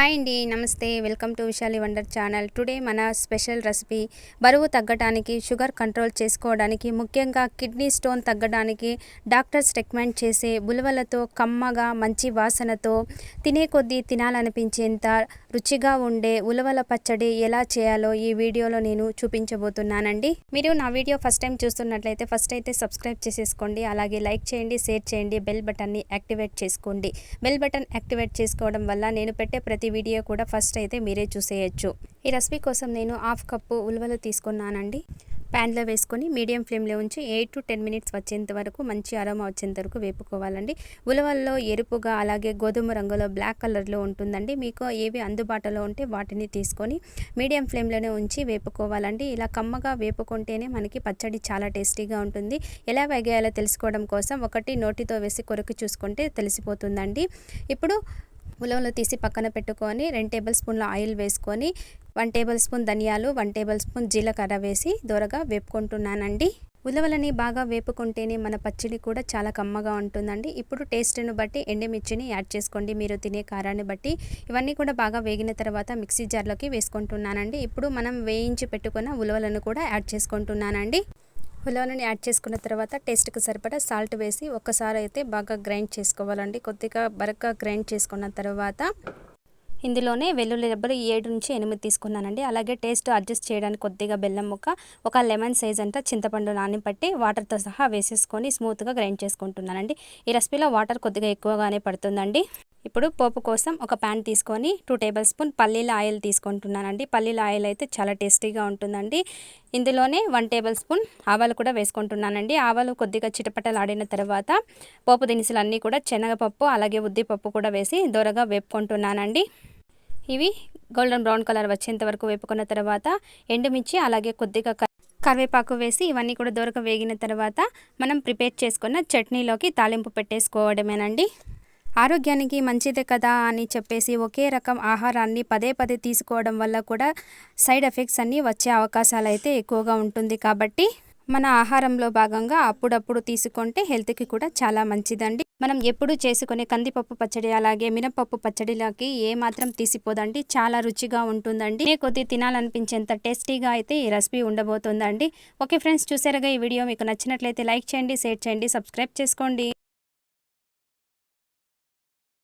Hi అండి, నమస్తే. Welcome to Vishali wonder channel. Today మన స్పెషల్ రెసిపీ బరువు తగ్గడానికి, షుగర్ కంట్రోల్ చేసుకోవడానికి, ముఖ్యంగా కిడ్నీ స్టోన్ తగ్గడానికి డాక్టర్స్ రికమెండ్ చేసే ఉలవలతో కమ్మగా మంచి వాసనతో తినే కొద్దీ తినాలనిపించేంత రుచిగా ఉండే ఉలవల పచ్చడి ఎలా చేయాలో ఈ వీడియోలో నేను చూపించబోతున్నానండి. మీరు నా వీడియో ఫస్ట్ టైం చూస్తున్నట్లయితే ఫస్ట్ అయితే సబ్స్క్రైబ్ చేసేసుకోండి. అలాగే లైక్ చేయండి, షేర్ చేయండి, బెల్ బటన్ని యాక్టివేట్ చేసుకోండి. బెల్ బటన్ యాక్టివేట్ చేసుకోవడం వల్ల నేను పెట్టే ప్రతి వీడియో కూడా ఫస్ట్ అయితే మీరే చూసేయచ్చు. ఈ రెసిపీ కోసం నేను 1/2 కప్పు ఉలవలు తీసుకున్నానండి. ప్యాన్లో వేసుకొని మీడియం ఫ్లేమ్లో ఉంచి 8 to 10 మినిట్స్ వచ్చేంత వరకు మంచి అరోమా వచ్చేంత వరకు వేపుకోవాలండి. ఉలవల్లో ఎరుపుగా అలాగే గోధుమ రంగులో బ్లాక్ కలర్లో ఉంటుందండి. మీకు ఏవి అందుబాటులో ఉంటే వాటిని తీసుకొని మీడియం ఫ్లేమ్లోనే ఉంచి వేపుకోవాలండి. ఇలా కమ్మగా వేపుకుంటేనే మనకి పచ్చడి చాలా టేస్టీగా ఉంటుంది. ఎలా వేగేయాలో తెలుసుకోవడం కోసం ఒకటి నోటితో వేసి కొరికి చూసుకుంటే తెలిసిపోతుందండి. ఇప్పుడు ఉలవలు తీసి పక్కన పెట్టుకొని 2 టేబుల్ స్పూన్ల ఆయిల్ వేసుకొని 1 టేబుల్ స్పూన్ ధనియాలు, 1 టేబుల్ స్పూన్ జీలకర్ర వేసి దోరగా వేపుకుంటున్నానండి. ఉలవలని బాగా వేపుకుంటేనే మన పచ్చడి కూడా చాలా కమ్మగా ఉంటుందండి. ఇప్పుడు టేస్ట్ను బట్టి ఎండుమిర్చిని యాడ్ చేసుకోండి, మీరు తినే కారాన్ని బట్టి. ఇవన్నీ కూడా బాగా వేగిన తర్వాత మిక్సీ జార్లోకి వేసుకుంటున్నానండి. ఇప్పుడు మనం వేయించి పెట్టుకున్న ఉలవలను కూడా యాడ్ చేసుకుంటున్నానండి. ఉలవలను యాడ్ చేసుకున్న తర్వాత టేస్ట్కి సరిపడా సాల్ట్ వేసి ఒక్కసారి అయితే బాగా గ్రైండ్ చేసుకోవాలండి. కొద్దిగా బరగ్గా గ్రైండ్ చేసుకున్న తర్వాత ఇందులోనే వెల్లుల్లి రెబ్బలు 7 నుంచి 8 తీసుకున్నానండి. అలాగే టేస్ట్ అడ్జస్ట్ చేయడానికి కొద్దిగా బెల్లం ముక్క, ఒక లెమన్ సైజ్ అంతా చింతపండు నానబెట్టి వాటర్తో సహా వేసేసుకొని స్మూత్గా గ్రైండ్ చేసుకుంటున్నానండి. ఈ రెసిపీలో వాటర్ కొద్దిగా ఎక్కువగానే పడుతుందండి. ఇప్పుడు పోపు కోసం ఒక ప్యాన్ తీసుకొని 2 టేబుల్ స్పూన్ పల్లీల ఆయిల్ తీసుకుంటున్నానండి. పల్లీల ఆయిల్ అయితే చాలా టేస్టీగా ఉంటుందండి. ఇందులోనే 1 టేబుల్ స్పూన్ ఆవాలు కూడా వేసుకుంటున్నానండి. ఆవాలు కొద్దిగా చిటపటలాడిన తర్వాత పోపు దినుసులు అన్నీ కూడా శనగపప్పు అలాగే ఉద్దిపప్పు కూడా వేసి దోరగా వేపుకుంటున్నానండి. ఇవి గోల్డెన్ బ్రౌన్ కలర్ వచ్చేంత వరకు వేపుకున్న తర్వాత ఎండుమిర్చి అలాగే కొద్దిగా కరివేపాకు వేసి ఇవన్నీ కూడా దోరగా వేగిన తర్వాత మనం ప్రిపేర్ చేసుకున్న చట్నీలోకి తాలింపు పెట్టేసుకోవడమేనండి. ఆరోగ్యానికి మంచిదే కదా అని చెప్పేసి ఒకే రకం ఆహారాన్ని పదే పదే తీసుకోవడం వల్ల కూడా సైడ్ ఎఫెక్ట్స్ అన్నీ వచ్చే అవకాశాలు అయితే ఎక్కువగా ఉంటుంది. కాబట్టి మన ఆహారంలో భాగంగా అప్పుడప్పుడు తీసుకుంటే హెల్త్కి కూడా చాలా మంచిదండి. మనం ఎప్పుడు చేసుకునే కందిపప్పు పచ్చడి అలాగే మినపప్పు పచ్చడిలోకి ఏమాత్రం తీసిపోదండి. చాలా రుచిగా ఉంటుందండి. కొద్ది తినాలనిపించేంత టేస్టీగా అయితే ఈ రెసిపీ ఉండబోతుందండి. ఓకే ఫ్రెండ్స్, చూసారుగా ఈ వీడియో మీకు నచ్చినట్లయితే లైక్ చేయండి, షేర్ చేయండి, సబ్స్క్రైబ్ చేసుకోండి.